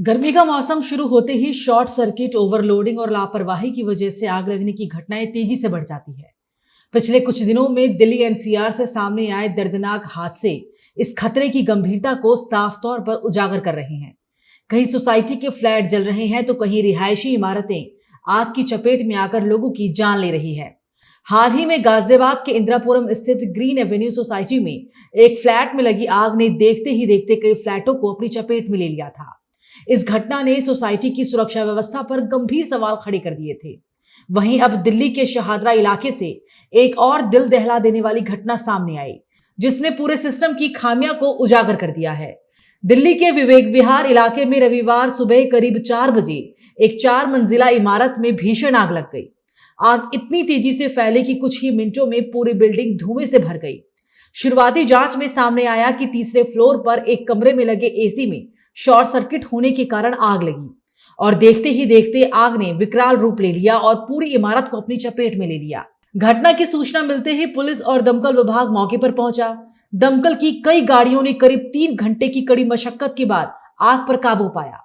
गर्मी का मौसम शुरू होते ही शॉर्ट सर्किट, ओवरलोडिंग और लापरवाही की वजह से आग लगने की घटनाएं तेजी से बढ़ जाती है। पिछले कुछ दिनों में दिल्ली एनसीआर से सामने आए दर्दनाक हादसे इस खतरे की गंभीरता को साफ तौर पर उजागर कर रहे हैं। कहीं सोसाइटी के फ्लैट जल रहे हैं तो कहीं रिहायशी इमारतें आग की चपेट में आकर लोगों की जान ले रही है। हाल ही में गाजियाबाद के इंदिरापुरम स्थित ग्रीन एवेन्यू सोसाइटी में एक फ्लैट में लगी आग ने देखते ही देखते कई फ्लैटों को अपनी चपेट में ले लिया था। इस घटना ने सोसाइटी की सुरक्षा व्यवस्था पर गंभीर सवाल खड़े कर दिए थे। वहीं अब दिल्ली के शहादरा इलाके से एक और दिल दहला देने वाली घटना सामने आई, जिसने पूरे सिस्टम की खामियां को उजागर कर दिया है। दिल्ली के विवेक विहार इलाके में रविवार सुबह करीब 4 बजे एक 4 मंजिला इमारत में भीषण आग लग गई। आग इतनी तेजी से फैली कि कुछ ही मिनटों में पूरी बिल्डिंग धुएं से भर गई। शुरुआती जांच में सामने आया कि तीसरे फ्लोर पर एक कमरे में लगे एसी में शॉर्ट सर्किट होने के कारण आग लगी और देखते ही देखते आग ने विकराल रूप ले लिया और पूरी इमारत को अपनी चपेट में ले लिया। घटना की सूचना मिलते ही पुलिस और दमकल विभाग मौके पर पहुंचा। दमकल की कई गाड़ियों ने करीब 3 घंटे की कड़ी मशक्कत के बाद आग पर काबू पाया,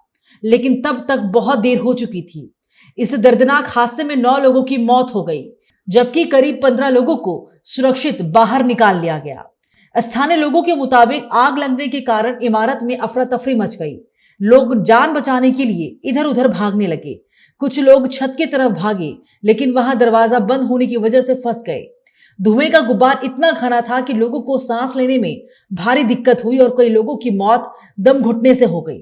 लेकिन तब तक बहुत देर हो चुकी थी। इस दर्दनाक हादसे में 9 लोगों की मौत हो गई, जबकि करीब 15 लोगों को सुरक्षित बाहर निकाल लिया गया। स्थानीय लोगों के मुताबिक आग लगने के कारण इमारत में अफरा तफरी मच गई। लोग जान बचाने के लिए इधर उधर भागने लगे। कुछ लोग छत की तरफ भागे, लेकिन वहां दरवाजा बंद होने की वजह से फंस गए। धुएं का गुब्बार इतना घना था कि लोगों को सांस लेने में भारी दिक्कत हुई और कई लोगों की मौत दम घुटने से हो गई।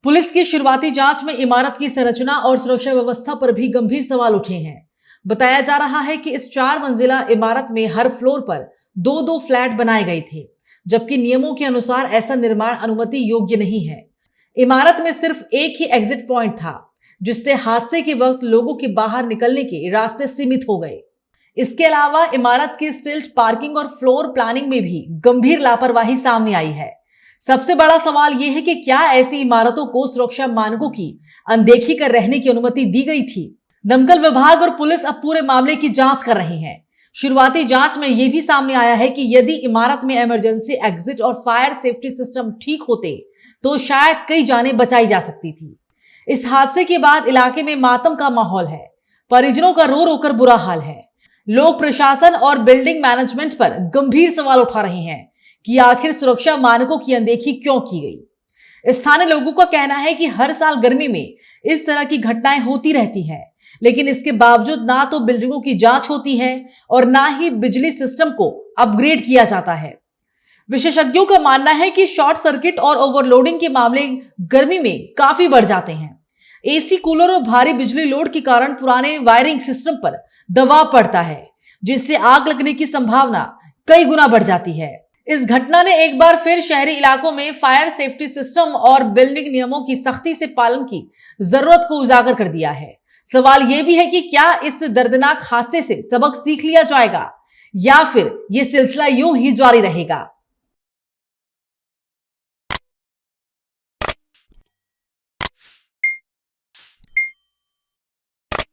पुलिस की शुरुआती जांच में इमारत की संरचना और सुरक्षा व्यवस्था पर भी गंभीर सवाल उठे हैं। बताया जा रहा है कि इस 4 मंजिला इमारत में हर फ्लोर पर 2-2 फ्लैट बनाए गए थे, जबकि नियमों के अनुसार ऐसा निर्माण अनुमति योग्य नहीं है। इमारत में सिर्फ एक ही एग्जिट पॉइंट था, जिससे हादसे के वक्त लोगों के बाहर निकलने के रास्ते सीमित हो गए। इसके अलावा इमारत की स्टिल्ट पार्किंग और फ्लोर प्लानिंग में भी गंभीर लापरवाही सामने आई है। सबसे बड़ा सवाल यह है कि क्या ऐसी इमारतों को सुरक्षा मानकों की अनदेखी कर रहने की अनुमति दी गई थी? दमकल विभाग और पुलिस अब पूरे मामले की जांच कर रहे हैं। शुरुआती जांच में यह भी सामने आया है कि यदि इमारत में इमरजेंसी एग्जिट और फायर सेफ्टी सिस्टम ठीक होते तो शायद कई जानें बचाई जा सकती थी। इस हादसे के बाद इलाके में मातम का माहौल है। परिजनों का रो रो कर बुरा हाल है। लोग प्रशासन और बिल्डिंग मैनेजमेंट पर गंभीर सवाल उठा रहे हैं कि आखिर सुरक्षा मानकों की अनदेखी क्यों की गई। स्थानीय लोगों का कहना है कि हर साल गर्मी में इस तरह की घटनाएं होती रहती हैं, लेकिन इसके बावजूद ना तो बिल्डिंगों की जांच होती है और ना ही बिजली सिस्टम को अपग्रेड किया जाता है। विशेषज्ञों का मानना है कि शॉर्ट सर्किट और ओवरलोडिंग के मामले गर्मी में काफी बढ़ जाते हैं। एसी, कूलर और भारी बिजली लोड के कारण पुराने वायरिंग सिस्टम पर दबाव पड़ता है, जिससे आग लगने की संभावना कई गुना बढ़ जाती है। इस घटना ने एक बार फिर शहरी इलाकों में फायर सेफ्टी सिस्टम और बिल्डिंग नियमों की सख्ती से पालन की जरूरत को उजागर कर दिया है। सवाल यह भी है कि क्या इस दर्दनाक हादसे से सबक सीख लिया जाएगा या फिर यह सिलसिला यूं ही जारी रहेगा।